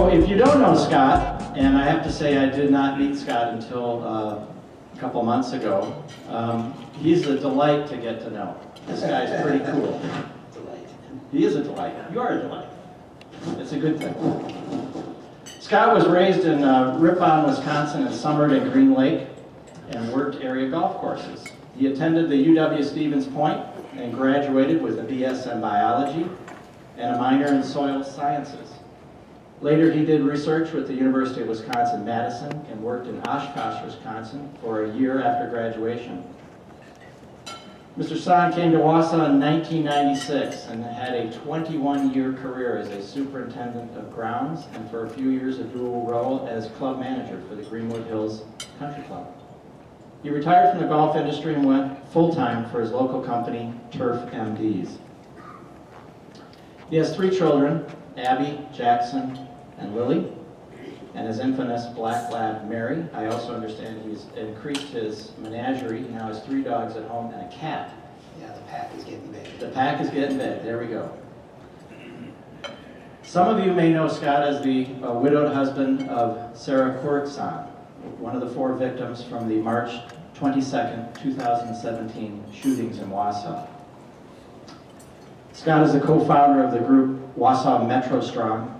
So if you don't know Scott, and I have to say I did not meet Scott until a couple months ago, he's a delight to get to know. This guy's pretty cool. Delight. He is a delight. You are a delight. It's a good thing. Scott was raised in Ripon, Wisconsin, and summered at Green Lake, and worked area golf courses. He attended the UW-Stevens Point and graduated with a BS in biology and a minor in soil sciences. Later, he did research with the University of Wisconsin-Madison and worked in Oshkosh, Wisconsin for a year after graduation. Mr. Sann came to Wausau in 1996 and had a 21-year career as a superintendent of grounds and for a few years a dual role as club manager for the Greenwood Hills Country Club. He retired from the golf industry and went full-time for his local company, Turf MDs. He has 3 children, Abby, Jackson, and Lily, and his infamous black lab, Mary. I also understand he's increased his menagerie. He now has 3 dogs at home and a cat. Yeah, the pack is getting big. The pack is getting big. There we go. Some of you may know Scott as the widowed husband of Sarah Sann, one of the 4 victims from the March 22nd, 2017 shootings in Wausau. Scott is the co-founder of the group Wausau Metro Strong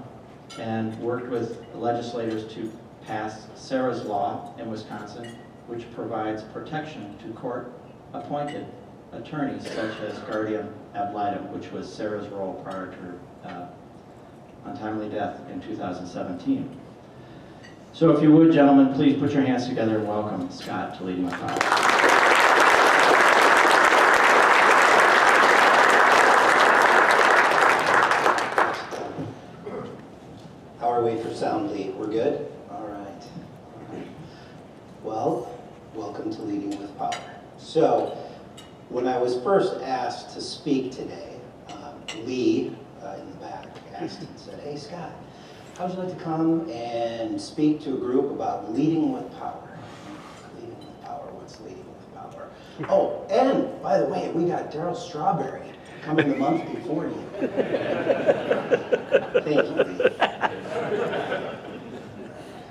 and worked with legislators to pass Sarah's Law in Wisconsin, which provides protection to court-appointed attorneys such as guardian ad litem, which was Sarah's role prior to her untimely death in 2017. So if you would, gentlemen, please put your hands together and welcome Scott to Leading with Power. How are we for soundly? We're good? All right. Well, welcome to Leading with Power. So, when I was first asked to speak today, Lee in the back asked and said, "Hey Scott, how would you like to come and speak to a group about leading with power?" Leading with power, what's leading with power? Oh, and by the way, we got Daryl Strawberry coming the month before you. Thank you, Lee.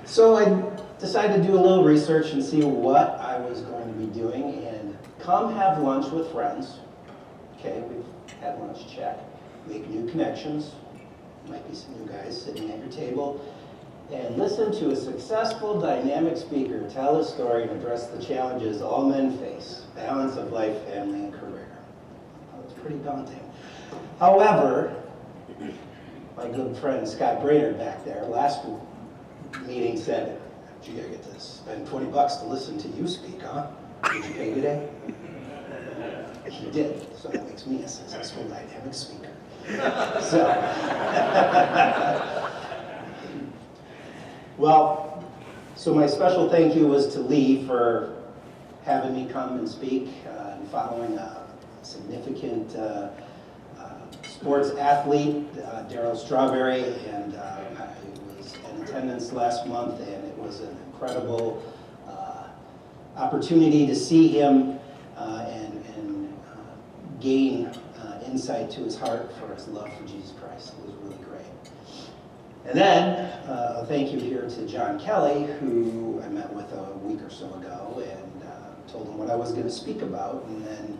So I decided to do a little research and see what I was going to be doing and come have lunch with friends. Okay, we've had lunch, check. Make new connections. Might be some new guys sitting at your table. And listen to a successful, dynamic speaker tell a story and address the challenges all men face. Balance of life, family, and career. Well, it's pretty daunting. However, my good friend Scott Brainerd back there last meeting said, "Gee, I get to spend $20 to listen to you speak, huh? Did you pay today?" He did, so that makes me a successful dynamic speaker. So my special thank you was to Lee for having me come and speak and following a significant sports athlete, Daryl Strawberry, and I was in attendance last month, and it was an incredible opportunity to see him and gain insight to his heart for his love for Jesus Christ. It was really great. And then a thank you here to John Kelly, who I met with a week or so ago, and told him what I was going to speak about, and then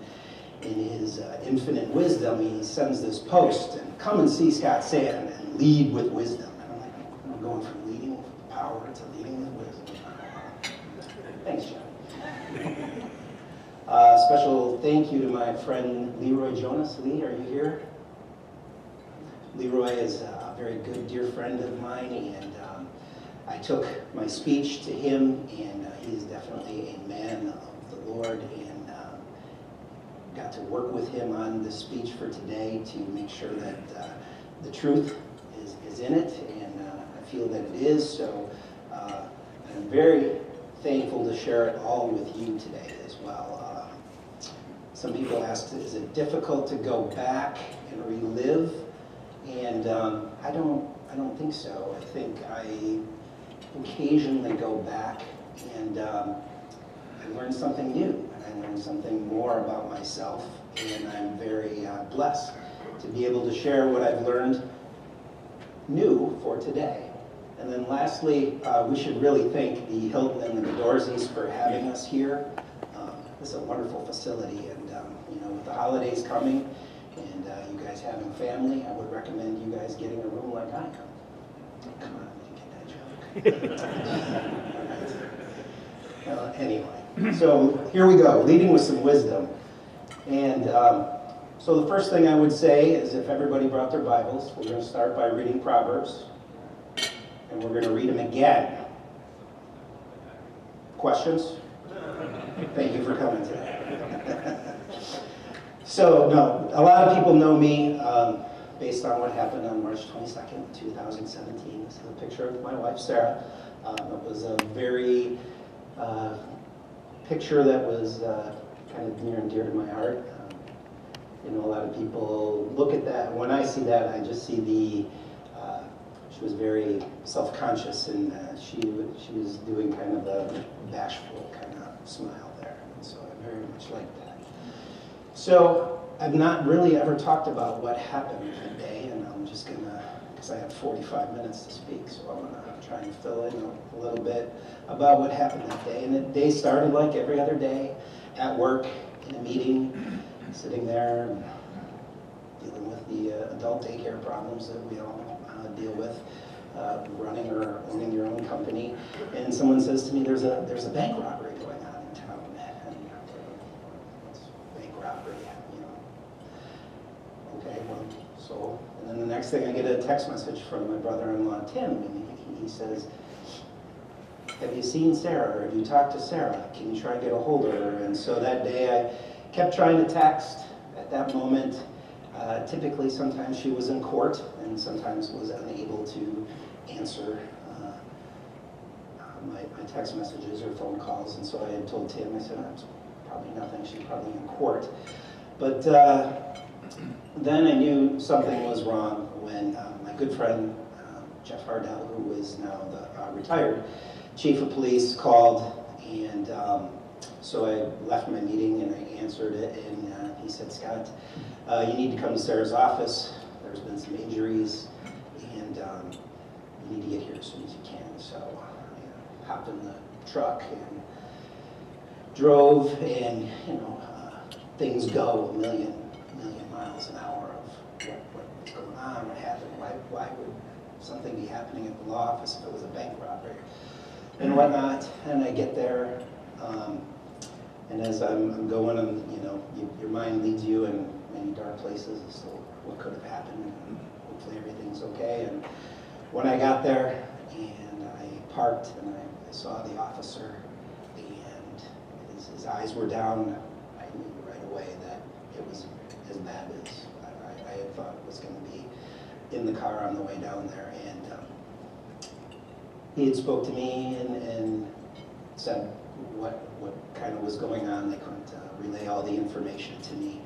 in his infinite wisdom, he sends this post, and come and see Scott Sann and lead with wisdom. And I'm like, I'm going from leading with power to leading with wisdom. Thanks, John. Special thank you to my friend Leroy Jonas. Lee, are you here? Leroy is a very good dear friend of mine, and I took my speech to him, and he is definitely a man of the Lord, and got to work with him on the speech for today to make sure that the truth is in it, and I feel that it is, so I'm very thankful to share it all with you today as well. Some people ask, is it difficult to go back and relive? And I don't think so. I think I occasionally go back and I learn something new, and I learn something more about myself, and I'm very blessed to be able to share what I've learned new for today. And then lastly, we should really thank the Hilton and the Dorseys for having us here. This is a wonderful facility, and you know, with the holidays coming, and you guys having family, I would recommend you guys getting a room like I am. Come on, I didn't get that joke. Well, anyway, so here we go, leading with some wisdom. And so the first thing I would say is, if everybody brought their Bibles, we're going to start by reading Proverbs, and we're going to read them again. Questions? Thank you for coming today. So, no, a lot of people know me based on what happened on March 22nd, 2017. This is a picture of my wife, Sarah. It was a very picture that was kind of near and dear to my heart. You know, a lot of people look at that. When I see that, I just see she was very self-conscious, and she was doing kind of a bashful kind of smile there. And so I very much like that. So I've not really ever talked about what happened that day, and I'm just gonna, because I have 45 minutes to speak, so I'm gonna try and fill in a little bit about what happened that day. And the day started like every other day, at work, in a meeting, sitting there and dealing with the adult daycare problems that we all deal with, running or owning your own company. And someone says to me, there's a bank robbery going on in town. And what's bank robbery? You know. Okay, well, so, and then the next thing I get a text message from my brother-in-law, Tim, and he says, have you seen Sarah, or have you talked to Sarah? Can you try to get a hold of her? And so that day I kept trying to text. At that moment, typically sometimes she was in court and sometimes was unable to answer my text messages or phone calls. And so I had told Tim, I said, it's probably nothing, she's probably in court. But then I knew something was wrong when my good friend, Jeff Hardell, who is now the retired chief of police, called, and so I left my meeting and I answered it, and he said, Scott, you need to come to Sarah's office. There's been some injuries, and you need to get here as soon as you can. So I hopped in the truck and drove, and you know, things go a million miles an hour of what's going on, what happened, why would something be happening at the law office if it was a bank robbery and whatnot. And I get there, and as I'm going, you know, your mind leads you in many dark places as to what could have happened, and hopefully everything's okay. And when I got there and I parked and I saw the officer, and his eyes were down, I knew right away that it was as bad as I had thought it was going to be in the car on the way down there. And he had spoke to me and said what kind of was going on. They couldn't relay all the information to me.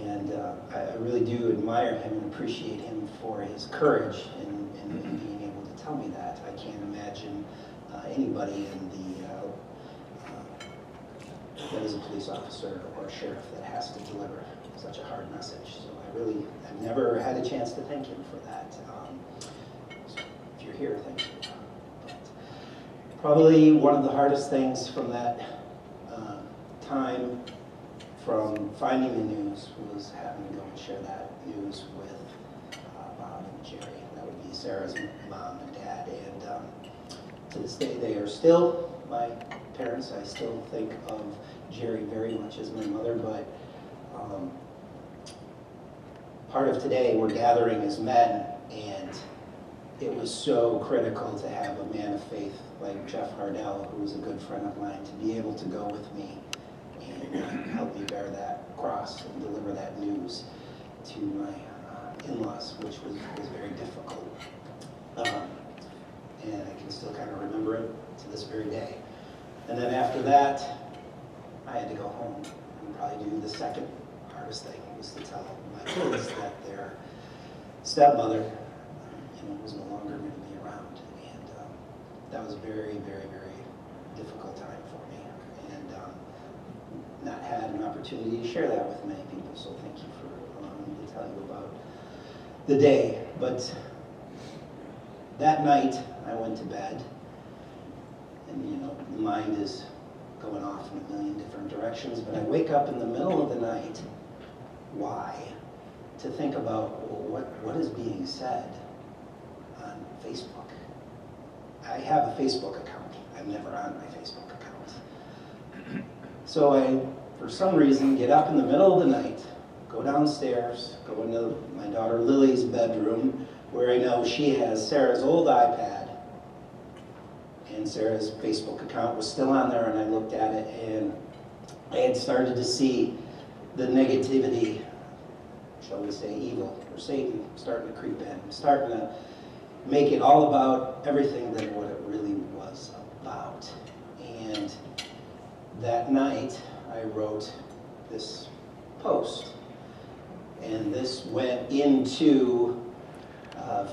And I really do admire him and appreciate him for his courage in being able to tell me that. I can't imagine anybody in that is a police officer or a sheriff that has to deliver such a hard message. So I've never had a chance to thank him for that. So if you're here, thank you. But probably one of the hardest things from that time, from finding the news, was having to go and share that news with Bob and Jerry. That would be Sarah's mom and dad. And to this day, they are still my parents. I still think of Jerry very much as my mother, but part of today, we're gathering as men, and it was so critical to have a man of faith like Jeff Hardell, who was a good friend of mine, to be able to go with me and help me bear that cross and deliver that news to my in-laws, which was very difficult. And I can still kind of remember it to this very day. And then after that, I had to go home and probably do the second hardest thing, was to tell my kids that their stepmother, was no longer going to be around. And that was a very, very, very difficult time for me. And not had an opportunity to share that with many people, so thank you for allowing me to tell you about the day. But That night, I went to bed, and you know, the mind is going off in a million different directions, but I wake up in the middle of the night. Why? To think about, well, what is being said on Facebook. I have a Facebook account. I'm never on my Facebook account. So I, for some reason, get up in the middle of the night, go downstairs, go into my daughter Lily's bedroom, where I know she has Sarah's old iPad, and Sarah's Facebook account was still on there, and I looked at it, and I had started to see the negativity, shall we say evil, or Satan, starting to creep in, starting to make it all about everything than what it really was about. And that night, I wrote this post, and this went into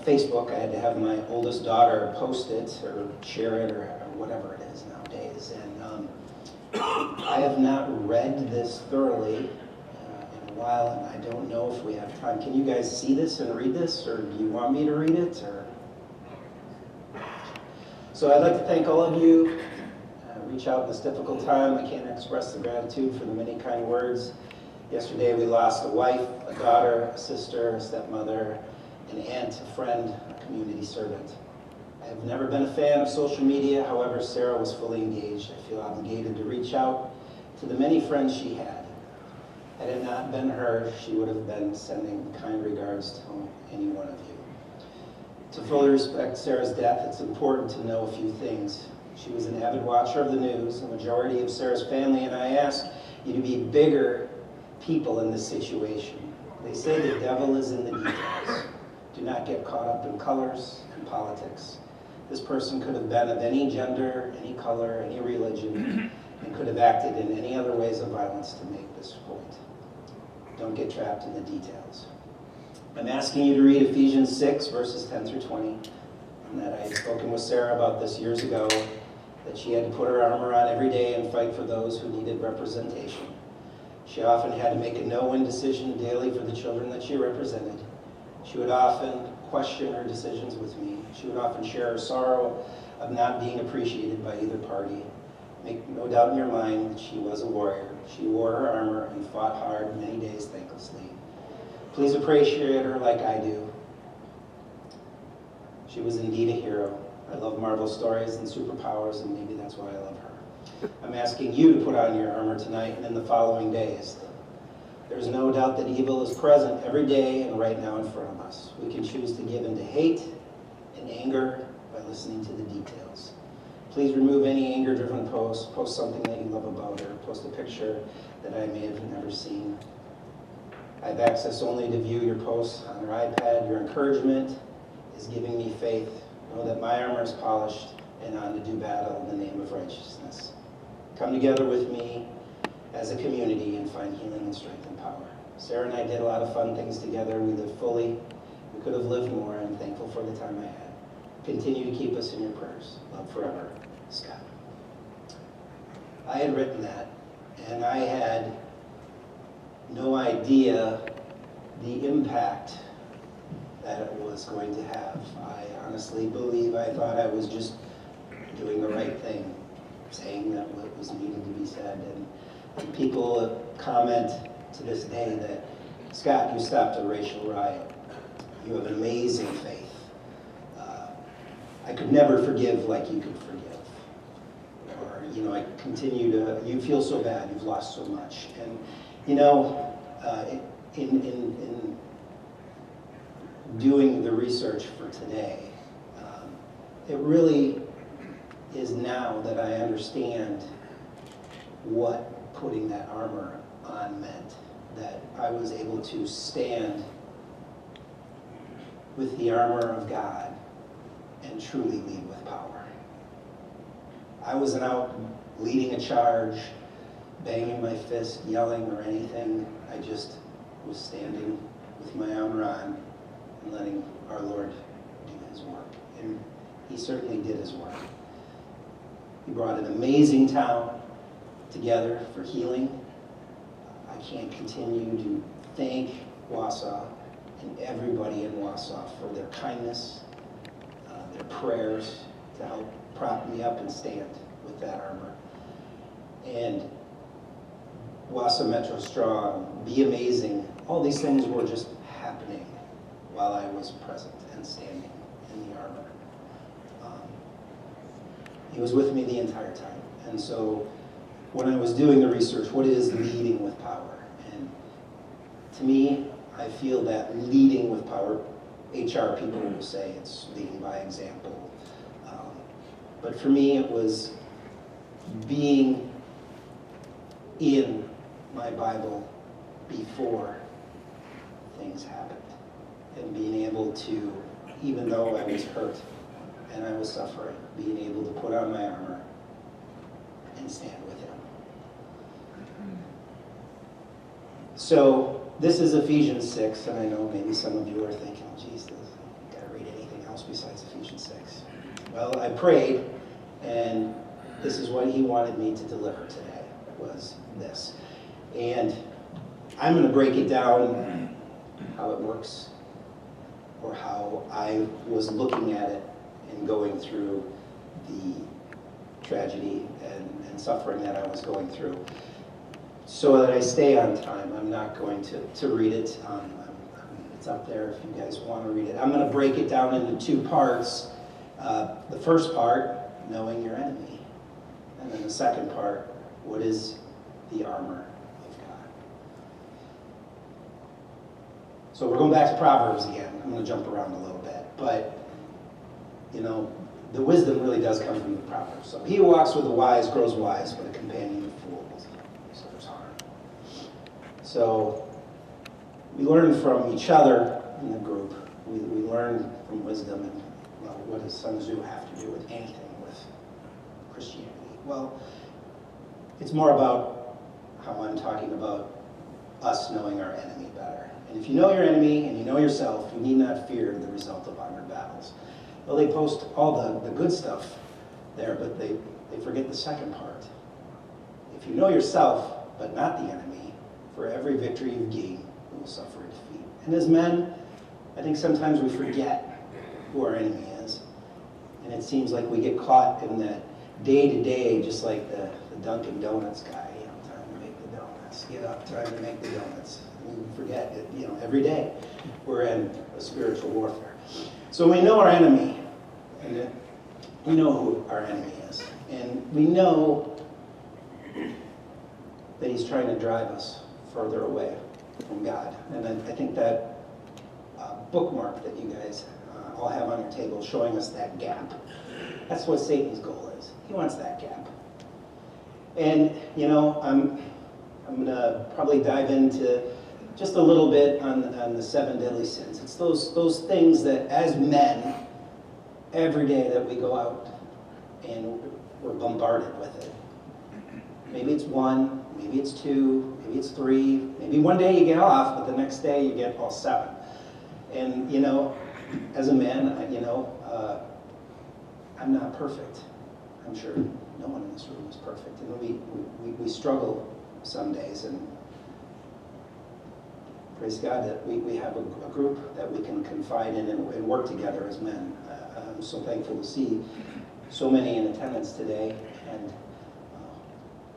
Facebook. I had to have my oldest daughter post it or share it or whatever it is nowadays. And I have not read this thoroughly in a while, and I don't know if we have time. Can you guys see this and read this, or do you want me to read it? Or so I'd like to thank all of you. Reach out in this difficult time. I can't express the gratitude for the many kind words. Yesterday we lost a wife, a daughter, a sister, a stepmother, an aunt, a friend, a community servant. I have never been a fan of social media. However, Sarah was fully engaged. I feel obligated to reach out to the many friends she had. Had it not been her, she would have been sending kind regards to any one of you. To fully respect Sarah's death, it's important to know a few things. She was an avid watcher of the news. The majority of Sarah's family and I ask you to be bigger people in this situation. They say the devil is in the details. Do not get caught up in colors and politics. This person could have been of any gender, any color, any religion, and could have acted in any other ways of violence to make this point. Don't get trapped in the details. I'm asking you to read Ephesians 6, verses 10 through 20, and that I had spoken with Sarah about this years ago, that she had to put her armor on every day and fight for those who needed representation. She often had to make a no-win decision daily for the children that she represented. She would often question her decisions with me. She would often share her sorrow of not being appreciated by either party. Make no doubt in your mind that she was a warrior. She wore her armor and fought hard many days thanklessly. Please appreciate her like I do. She was indeed a hero. I love Marvel stories and superpowers, and maybe that's why I love her. I'm asking you to put on your armor tonight and in the following days. There's no doubt that evil is present every day and right now in front of us. We can choose to give in to hate and anger by listening to the details. Please remove any anger-driven posts. Post something that you love about her. Post a picture that I may have never seen. I have access only to view your posts on your iPad. Your encouragement is giving me faith. Know that my armor is polished and on to do battle in the name of righteousness. Come together with me as a community and find healing and strength and power. Sarah and I did a lot of fun things together. We lived fully. We could have lived more. I'm thankful for the time I had. Continue to keep us in your prayers. Love forever, Scott. I had written that, and I had no idea the impact that it was going to have. I honestly believe I thought I was just doing the right thing, saying that what was needed to be said. And people comment to this day that, Scott, you stopped a racial riot. You have an amazing faith. I could never forgive like you could forgive. Or, you know, I continue to, you feel so bad, you've lost so much. And, you know, in doing the research for today, it really is now that I understand what putting that armor on meant, that I was able to stand with the armor of God and truly lead with power. I wasn't out leading a charge, banging my fist, yelling or anything. I just was standing with my armor on and letting our Lord do his work. And he certainly did his work. He brought an amazing town together for healing. I can't continue to thank Wausau and everybody in Wausau for their kindness, their prayers to help prop me up and stand with that armor. And Wausau Metro Strong, Be Amazing, all these things were just happening while I was present and standing in the armor. He was with me the entire time. And so when I was doing the research, what is leading with power? And to me, I feel that leading with power, HR people will say it's leading by example. But for me, it was being in my Bible before things happened. And being able to, even though I was hurt and I was suffering, being able to put on my armor and stand with him. So this is Ephesians 6, and I know maybe some of you are thinking, geez, got to read anything else besides Ephesians 6. Well, I prayed, and this is what he wanted me to deliver today, was this. And I'm going to break it down how it works, or how I was looking at it and going through the tragedy and suffering that I was going through. So that I stay on time, I'm not going to read it. It's up there if you guys want to read it. I'm going to break it down into two parts. The first part, knowing your enemy. And then the second part, what is the armor of God? So we're going back to Proverbs again. I'm going to jump around a little bit. But, you know, the wisdom really does come from the Proverbs. So he who walks with the wise grows wise, but a companion of fools suffers harm. So we learn from each other in the group. We learn from wisdom. And well, what does Sun Tzu have to do with anything with Christianity? Well, it's more about how I'm talking about us knowing our enemy better. And if you know your enemy and you know yourself, you need not fear the result of armored battles. Well, they post all the good stuff there, but they forget the second part. If you know yourself, but not the enemy, for every victory you gain, you will suffer a defeat. And as men, I think sometimes we forget who our enemy is. And it seems like we get caught in that day-to-day, just like the Dunkin' Donuts guy, you know, time to make the donuts. Get up, time to make the donuts. And we forget it, you know, every day we're in a spiritual warfare. So we know our enemy, and we know who our enemy is. And we know that he's trying to drive us further away from God. And I think that bookmark that you guys all have on your table showing us that gap. That's what Satan's goal is. He wants that gap. And, you know, I'm going to probably dive into just a little bit on the 7 deadly sins. It's those things that as men, every day that we go out and we're bombarded with it. Maybe it's 1, maybe it's 2, maybe it's 3, maybe one day you get off, but the next day you get all 7. And, you know, as a man, you know, I'm not perfect. I'm sure no one in this room is perfect. And we struggle some days, and praise God that we have a group that we can confide in and work together as men. I'm so thankful to see so many in attendance today, and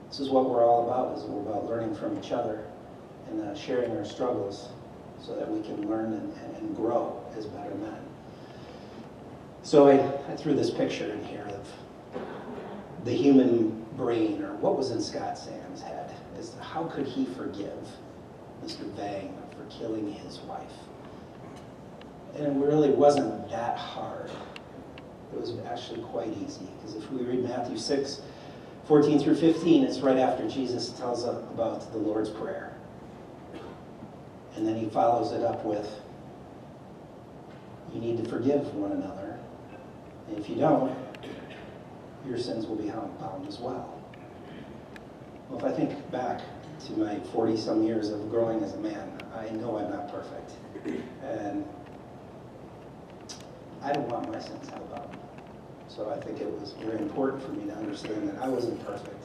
this is what we're all about, is we're about learning from each other and sharing our struggles so that we can learn and grow as better men. So I threw this picture in here of the human brain, or what was in Scott Sann's head, as to how could he forgive Mr. Vang for killing his wife. And it really wasn't that hard. It was actually quite easy, because if we read Matthew 6, 14 through 15, it's right after Jesus tells us about the Lord's Prayer. And then he follows it up with, you need to forgive one another. And if you don't, your sins will be bound as well. Well, if I think back to my 40-some years of growing as a man, I know I'm not perfect. And I don't want my sins held up. So I think it was very important for me to understand that I wasn't perfect.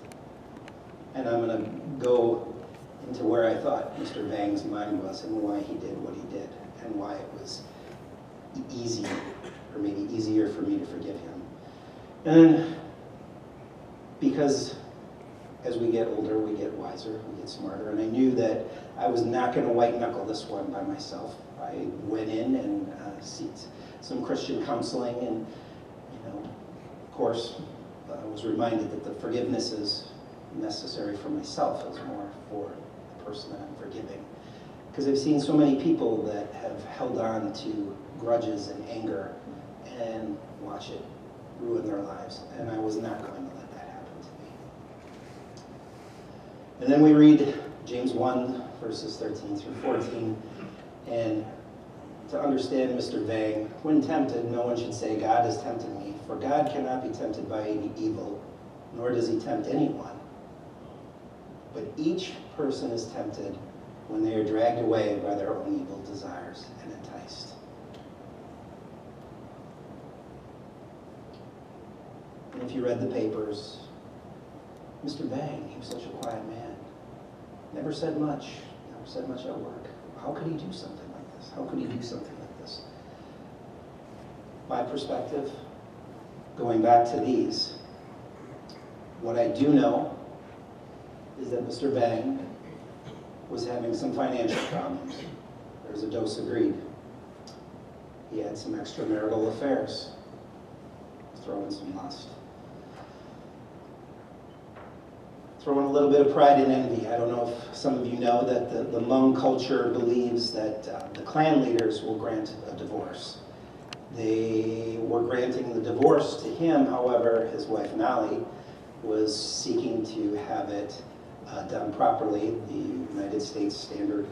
And I'm going to go into where I thought Mr. Vang's mind was and why he did what he did and why it was easy or maybe easier for me to forgive him. And then, because as we get older, we get wiser, we get smarter, and I knew that I was not going to white knuckle this one by myself. I went in and sought some Christian counseling, and of course, I was reminded that the forgiveness is necessary for myself as more for the person that I'm forgiving. Because I've seen so many people that have held on to grudges and anger and watch it ruin their lives, and I was not going to let that happen to me. And then we read James 1, verses 13 through 14, and to understand Mr. Vang, when tempted, no one should say, God has tempted me, for God cannot be tempted by any evil, nor does he tempt anyone. But each person is tempted when they are dragged away by their own evil desires and enticed. And if you read the papers, Mr. Vang, he was such a quiet man. Never said much at work. How could he do something like this? How could he do something like this? My perspective, going back to these, what I do know is that Mr. Vang was having some financial problems. There's a dose of greed. He had some extramarital affairs. Throw in some lust. Throw in a little bit of pride and envy. I don't know if some of you know that the Hmong culture believes that the clan leaders will grant a divorce. They were granting the divorce to him, however, his wife Nali was seeking to have it done properly, the United States standard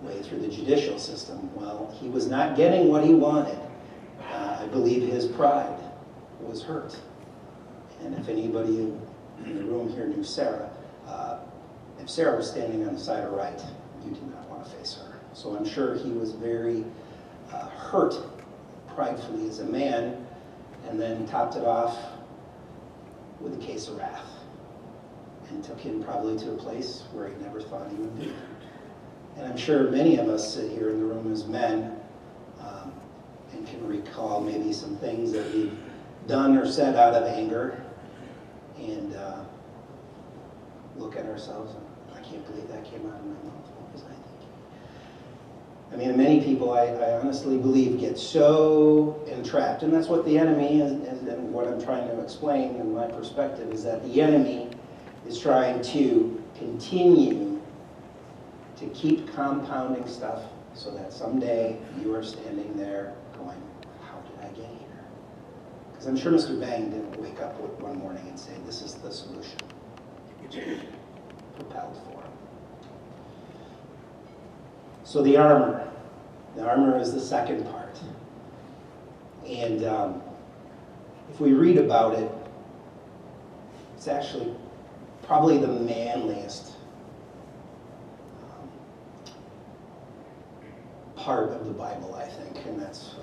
way through the judicial system. Well, he was not getting what he wanted. I believe his pride was hurt. And if anybody in the room here knew Sarah, if Sarah was standing on the side of right, you did not want to face her. So I'm sure he was very hurt pridefully as a man, and then topped it off with a case of wrath, and took him probably to a place where he never thought he would be. And I'm sure many of us sit here in the room as men and can recall maybe some things that we've done or said out of anger, and look at ourselves and I can't believe that came out of my mouth. What was I thinking? I mean, many people, I honestly believe, get so entrapped, and that's what the enemy is, and what I'm trying to explain in my perspective is that the enemy is trying to continue to keep compounding stuff so that someday you are standing there going, how did I get here? Because I'm sure Mr. Vang didn't wake up one morning and say, this is the solution. Propelled for him. So the armor. The armor is the second part. And if we read about it, it's actually probably the manliest part of the Bible, I think. And that's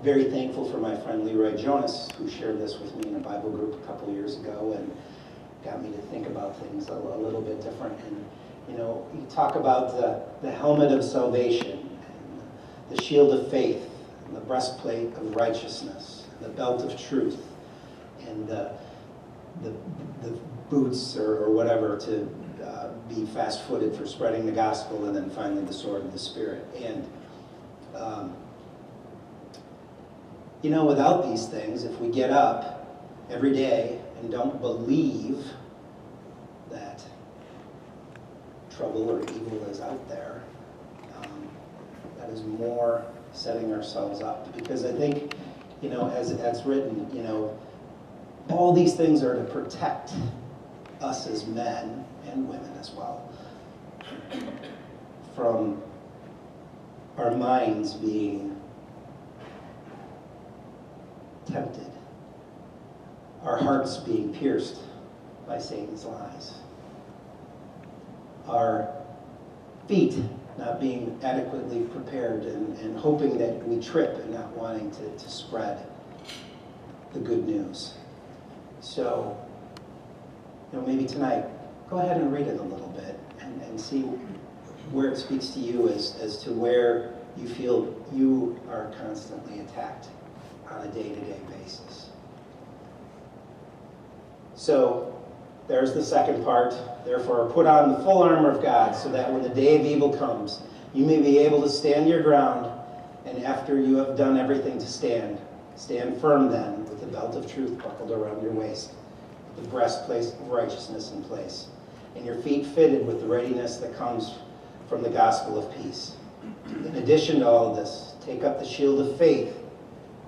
very thankful for my friend Leroy Jonas, who shared this with me in a Bible group a couple years ago and got me to think about things a little bit different. And you talk about the helmet of salvation, and the shield of faith, and the breastplate of righteousness, and the belt of truth, and the boots or whatever to be fast-footed for spreading the gospel, and then finally the sword of the Spirit. And without these things, if we get up every day and don't believe that trouble or evil is out there, that is more setting ourselves up. Because I think, as it's written, all these things are to protect us as men and women as well from our minds being tempted, our hearts being pierced by Satan's lies, our feet not being adequately prepared and hoping that we trip and not wanting to spread the good news. So, maybe tonight, go ahead and read it a little bit and see where it speaks to you as to where you feel you are constantly attacked on a day-to-day basis. So there's the second part. Therefore, put on the full armor of God so that when the day of evil comes, you may be able to stand your ground, and after you have done everything to stand, stand firm then with the belt of truth buckled around your waist, the breastplate of righteousness in place, and your feet fitted with the readiness that comes from the gospel of peace. In addition to all of this, take up the shield of faith,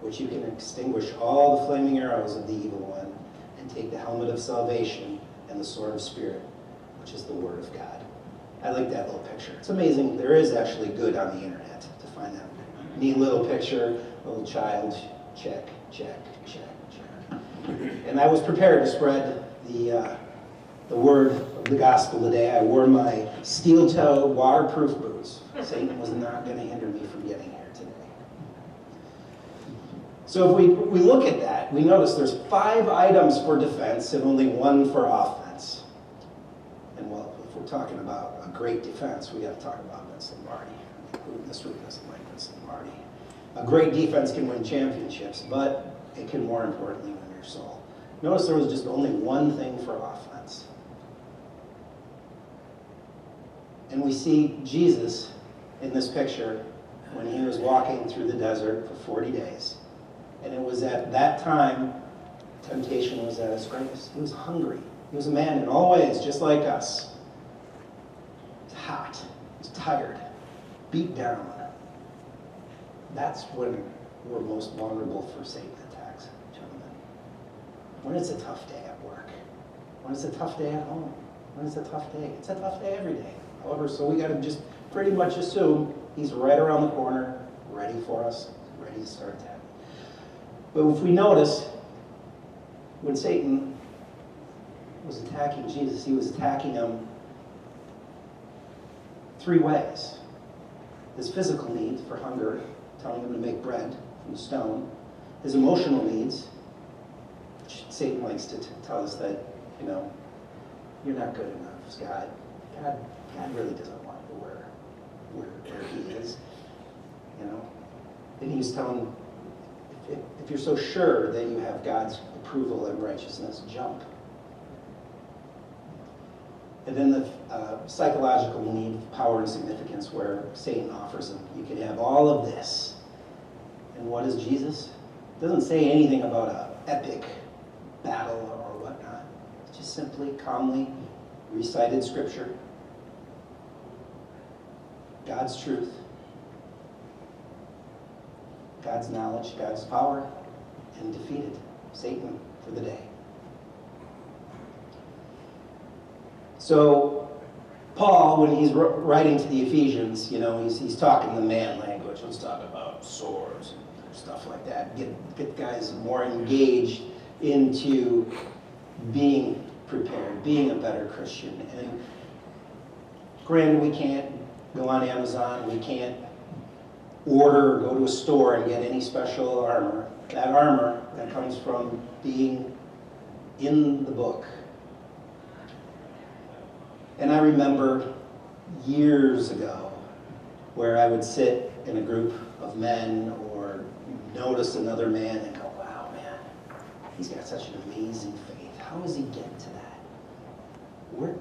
which you can extinguish all the flaming arrows of the evil one, and take the helmet of salvation and the sword of Spirit, which is the Word of God. I like that little picture. It's amazing. There is actually good on the internet to find that neat little picture, little child, check, check, check, check. And I was prepared to spread the word of the gospel today. I wore my steel-toed, waterproof boots. Satan was not going to hinder me from getting here today. So if we look at that, we notice there's 5 items for defense and only 1 for offense. And well, if we're talking about a great defense, we got to talk about Vince Lombardi. This room doesn't like Vince Lombardi. A great defense can win championships, but it can more importantly win your soul. Notice there was just only 1 thing for offense. And we see Jesus in this picture when he was walking through the desert for 40 days. And it was at that time, temptation was at its greatest. He was hungry. He was a man in all ways, just like us. He was hot. He was tired. Beat down. That's when we're most vulnerable for Satan attacks, gentlemen. When it's a tough day at work. When it's a tough day at home. When it's a tough day. It's a tough day every day. However, so we got to just pretty much assume he's right around the corner, ready for us, ready to start attacking. But if we notice, when Satan was attacking Jesus, he was attacking him 3 ways. His physical needs for hunger, telling him to make bread from the stone. His emotional needs, which Satan likes to tell us that, you're not good enough, God. God really doesn't want you where he is, And he was telling, if you're so sure that you have God's approval and righteousness, jump. And then the psychological need of power and significance where Satan offers him. You can have all of this. And what is Jesus? It doesn't say anything about an epic battle or whatnot. It's just simply, calmly recited scripture. God's truth. God's knowledge, God's power, and defeated Satan for the day. So, Paul, when he's writing to the Ephesians, he's talking the man language. Let's talk about swords and stuff like that. Get guys more engaged into being prepared, being a better Christian. And granted, we can't go on Amazon. We can't order or go to a store and get any special armor. That armor that comes from being in the book. And I remember years ago where I would sit in a group of men or notice another man and go, wow, man, he's got such an amazing faith. How does he get to that? Where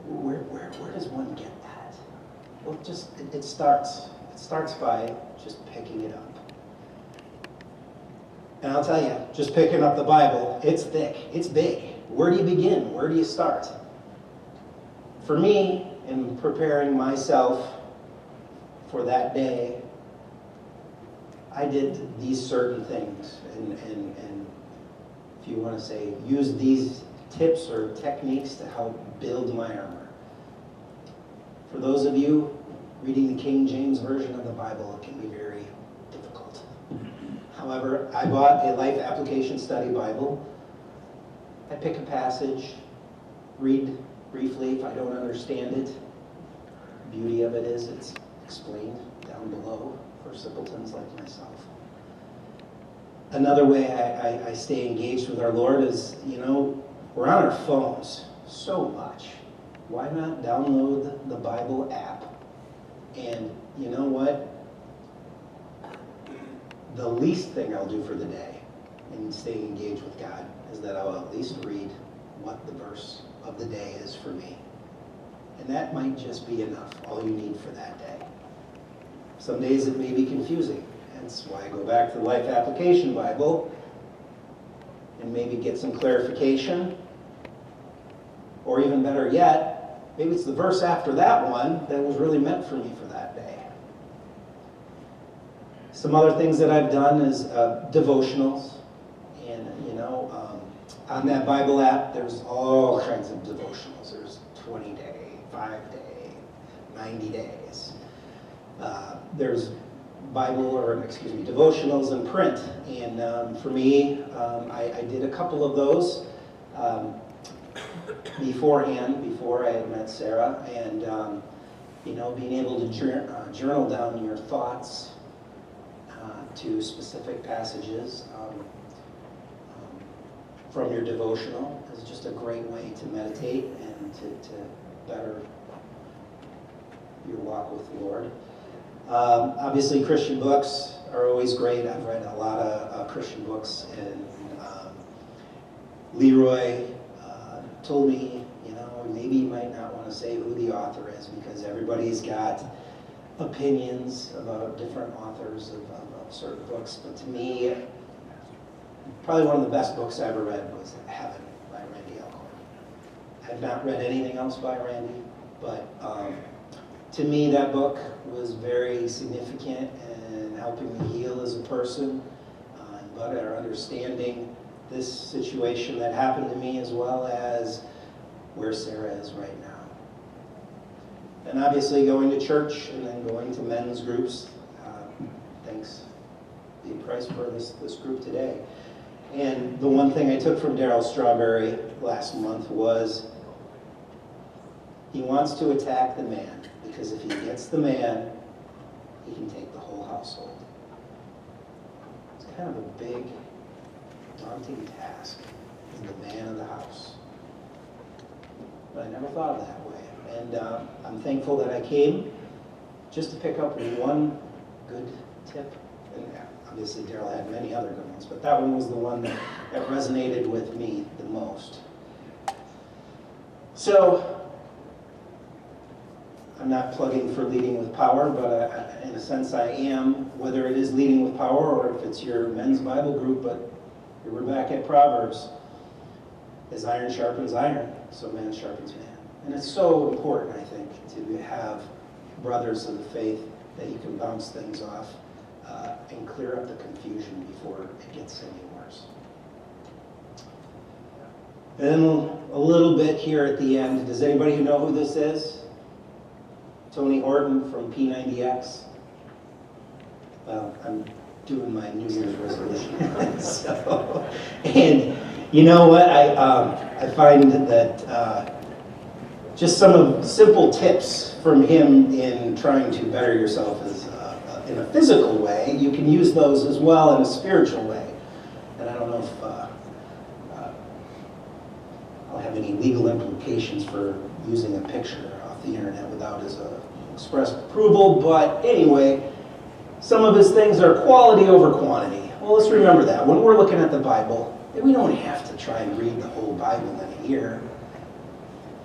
does one get that? Well, it starts. It starts by just picking it up. And I'll tell you, just picking up the Bible, it's thick, it's big. Where do you begin? Where do you start? For me, in preparing myself for that day, I did these certain things. And if you want to say, use these tips or techniques to help build my armor. For those of you reading the King James Version of the Bible, it can be very difficult. However, I bought a Life Application Study Bible. I pick a passage, read briefly if I don't understand it. The beauty of it is it's explained down below for simpletons like myself. Another way I stay engaged with our Lord is, we're on our phones so much. Why not download the Bible app? And you know what? The least thing I'll do for the day and staying engaged with God is that I'll at least read what the verse of the day is for me. And that might just be enough, all you need for that day. Some days it may be confusing. That's why I go back to the Life Application Bible and maybe get some clarification. Or even better yet, maybe it's the verse after that one that was really meant for me for that day. Some other things that I've done is devotionals. And, on that Bible app, there's all kinds of devotionals. There's 20-day, 5-day, 90 days. There's devotionals in print. And for me, I did a couple of those beforehand, before I had met Sarah. And, being able to journal down your thoughts to specific passages from your devotional is just a great way to meditate and to better your walk with the Lord. Obviously, Christian books are always great. I've read a lot of Christian books, and Leroy told me, maybe you might not want to say who the author is because everybody's got opinions about different authors of certain books. But to me, probably one of the best books I ever read was Heaven by Randy Alcorn. I've not read anything else by Randy, but to me that book was very significant in helping me heal as a person, and better understanding this situation that happened to me as well as where Sarah is right now. And obviously going to church and then going to men's groups. Thanks be Christ for this group today. And the one thing I took from Darryl Strawberry last month was he wants to attack the man, because if he gets the man, he can take the whole household. It's kind of a big, daunting task, as the man of the house. But I never thought of it that way. And I'm thankful that I came just to pick up one good tip. And obviously Darryl had many other good ones, but that one was the one that resonated with me the most. So, I'm not plugging for Leading with Power, but in a sense I am, whether it is Leading with Power or if it's your men's Bible group, but we're back at Proverbs. As iron sharpens iron, so man sharpens man. And it's so important, I think, to have brothers of the faith that you can bounce things off and clear up the confusion before it gets any worse. And then a little bit here at the end. Does anybody know who this is? Tony Horton from P90X. Well, I'm doing my New Year's resolution. So, and you know what? I find that just some simple tips from him in trying to better yourself in a physical way, you can use those as well in a spiritual way. And I don't know if I'll have any legal implications for using a picture off the internet without his express approval, but anyway, some of his things are quality over quantity. Well, let's remember that. When we're looking at the Bible, we don't have to try and read the whole Bible in a year.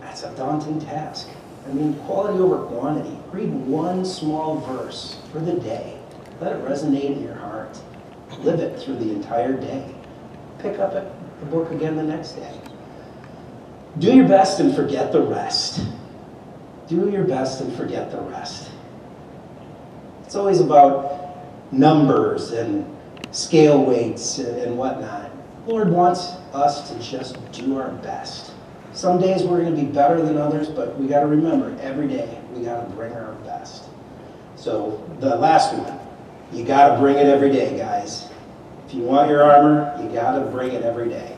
That's a daunting task. I mean, quality over quantity. Read one small verse for the day. Let it resonate in your heart. Live it through the entire day. Pick up the book again the next day. Do your best and forget the rest. Do your best and forget the rest. It's always about numbers and scale weights and whatnot. The Lord wants us to just do our best. Some days we're going to be better than others, but we got to remember, every day we got to bring our best. So the last one, you got to bring it every day, guys. If you want your armor, you got to bring it every day.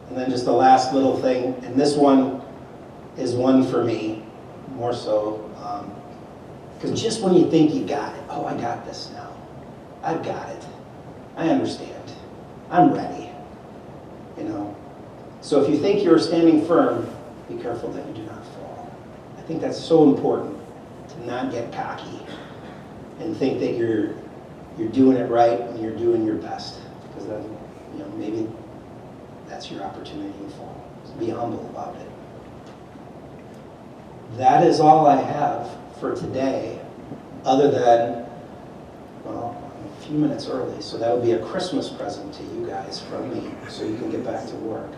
And then just the last little thing, and this one is one for me, more so, because just when you think you got it, oh, I got this now. I've got it. I understand. I'm ready. So if you think you're standing firm, be careful that you do not fall. I think that's so important to not get cocky and think that you're you're doing it right and you're doing your best. Because then, maybe that's your opportunity to fall. So be humble about it. That is all I have for today, other than, well, I'm a few minutes early, so that would be a Christmas present to you guys from me, so you can get back to work.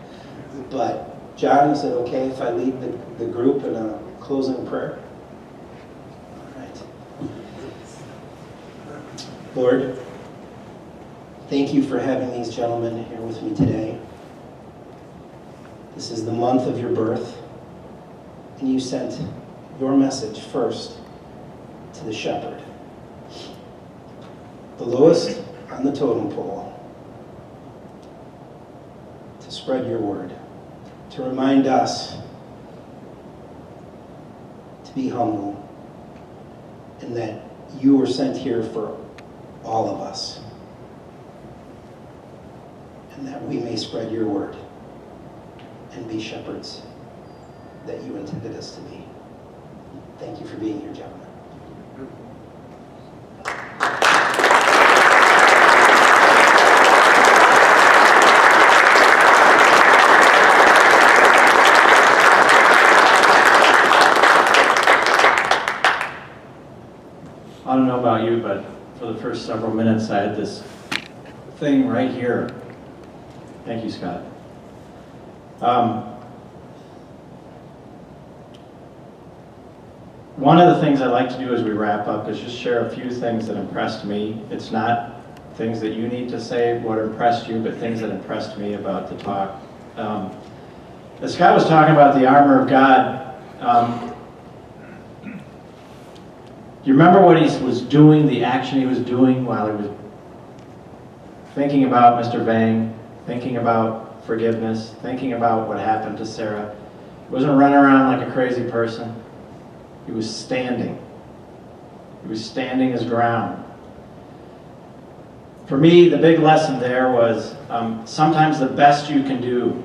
But John, is it okay if I lead the group in a closing prayer? All right. Lord, thank you for having these gentlemen here with me today. This is the month of your birth, and you sent your message first to the shepherd, the lowest on the totem pole, to spread your word, to remind us to be humble, and that you were sent here for all of us, and that we may spread your word and be shepherds that you intended us to be. Thank you for being here, gentlemen. I don't know about you, but for the first several minutes, I had this thing right here. Thank you, Scott. One of the things I like to do as we wrap up is just share a few things that impressed me. It's not things that you need to say what impressed you, but things that impressed me about the talk. As Scott was talking about the armor of God, do you remember what he was doing, the action he was doing while he was thinking about Mr. Vang, thinking about forgiveness, thinking about what happened to Sarah? He wasn't running around like a crazy person. He was standing. He was standing his ground. For me, the big lesson there was sometimes the best you can do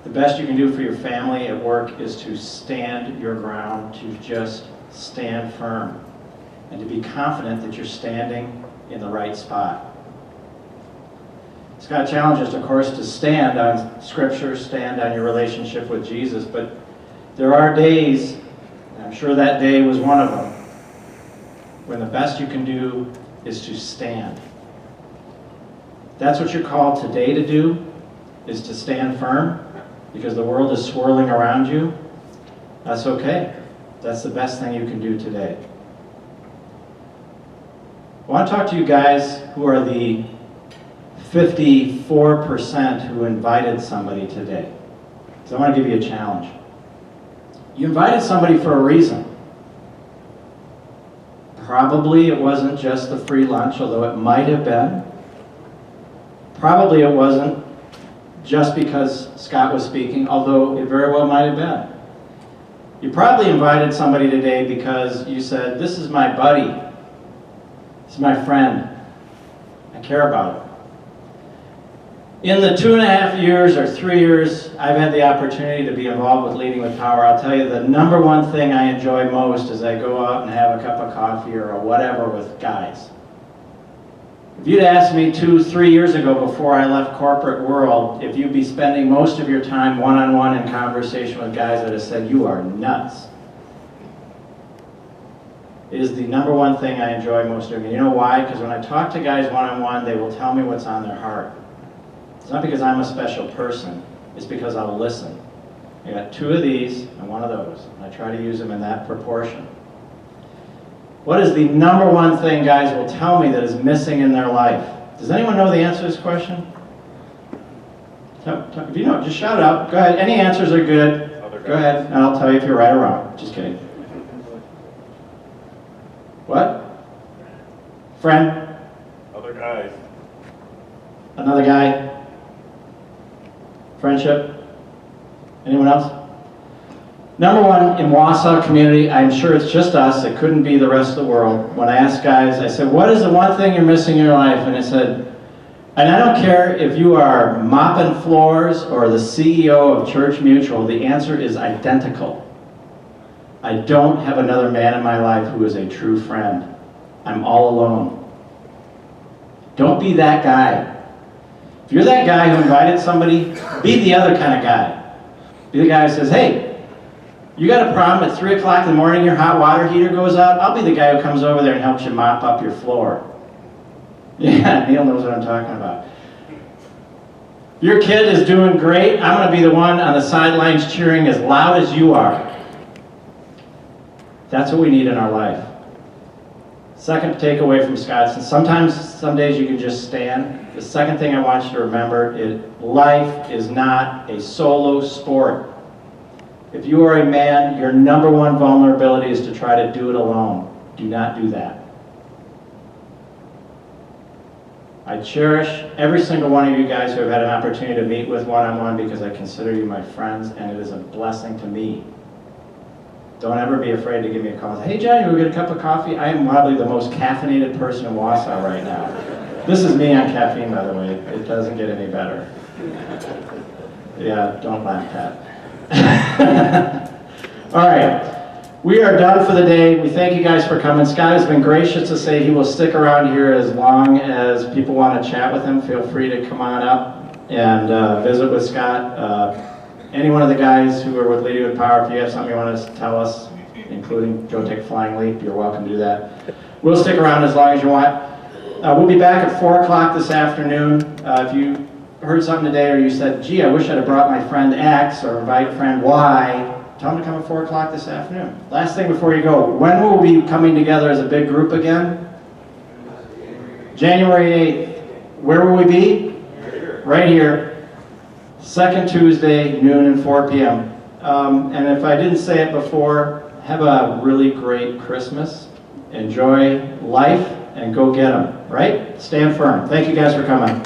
for your family at work is to stand your ground, to just stand firm, and to be confident that you're standing in the right spot. Scott challenged us, of course, to stand on Scripture, stand on your relationship with Jesus, but there are days, and I'm sure that day was one of them, when the best you can do is to stand. That's what you're called today to do, is to stand firm, because the world is swirling around you. That's okay. That's the best thing you can do today. I want to talk to you guys who are the 54% who invited somebody today. So I want to give you a challenge. You invited somebody for a reason. Probably it wasn't just the free lunch, although it might have been. Probably it wasn't just because Scott was speaking, although it very well might have been. You probably invited somebody today because you said, this is my buddy, this is my friend, I care about him. In the 2.5 years or 3 years I've had the opportunity to be involved with Leading with Power, I'll tell you the number one thing I enjoy most is I go out and have a cup of coffee or whatever with guys. If you'd asked me 2-3 years ago before I left corporate world, if you'd be spending most of your time one-on-one in conversation with guys, I'd have said, you are nuts. It is the number one thing I enjoy most doing. And you know why? Because when I talk to guys one-on-one, they will tell me what's on their heart. It's not because I'm a special person, it's because I'll listen. I got 2 of these and 1 of those, and I try to use them in that proportion. What is the number one thing guys will tell me that is missing in their life? Does anyone know the answer to this question? If you know, just shout it out. Go ahead. Any answers are good. Go ahead, and I'll tell you if you're right or wrong. Just kidding. What? Friend? Other guys. Another guy? Friendship? Anyone else? Number one, in Wausau community, I'm sure it's just us, it couldn't be the rest of the world. When I asked guys, I said, what is the one thing you're missing in your life? And I said, and I don't care if you are mopping floors or the CEO of Church Mutual, the answer is identical. I don't have another man in my life who is a true friend. I'm all alone. Don't be that guy. If you're that guy who invited somebody, be the other kind of guy. Be the guy who says, hey, you got a problem at 3 o'clock in the morning, your hot water heater goes out? I'll be the guy who comes over there and helps you mop up your floor. Yeah, Neil knows what I'm talking about. Your kid is doing great. I'm going to be the one on the sidelines cheering as loud as you are. That's what we need in our life. Second takeaway from Scott, sometimes, some days you can just stand. The second thing I want you to remember is life is not a solo sport. If you are a man, your number one vulnerability is to try to do it alone. Do not do that. I cherish every single one of you guys who have had an opportunity to meet with one-on-one because I consider you my friends, and it is a blessing to me. Don't ever be afraid to give me a call. Hey, John, you want to get a cup of coffee? I am probably the most caffeinated person in Wausau right now. This is me on caffeine, by the way. It doesn't get any better. Yeah, don't laugh, Pat. All right. We are done for the day. We thank you guys for coming. Scott has been gracious to say he will stick around here as long as people want to chat with him. Feel free to come on up and visit with Scott. Any one of the guys who are with Leading with Power, if you have something you want to tell us, including go take a flying leap, you're welcome to do that. We'll stick around as long as you want. We'll be back at 4 o'clock this afternoon. If you heard something today or you said, gee, I wish I'd have brought my friend X or invite friend Y, tell them to come at 4 o'clock this afternoon. Last thing before you go, when will we be coming together as a big group again? January 8th. Where will we be? Right here. Second Tuesday, noon and 4 p.m. And if I didn't say it before, have a really great Christmas. Enjoy life and go get them, right? Stand firm. Thank you guys for coming.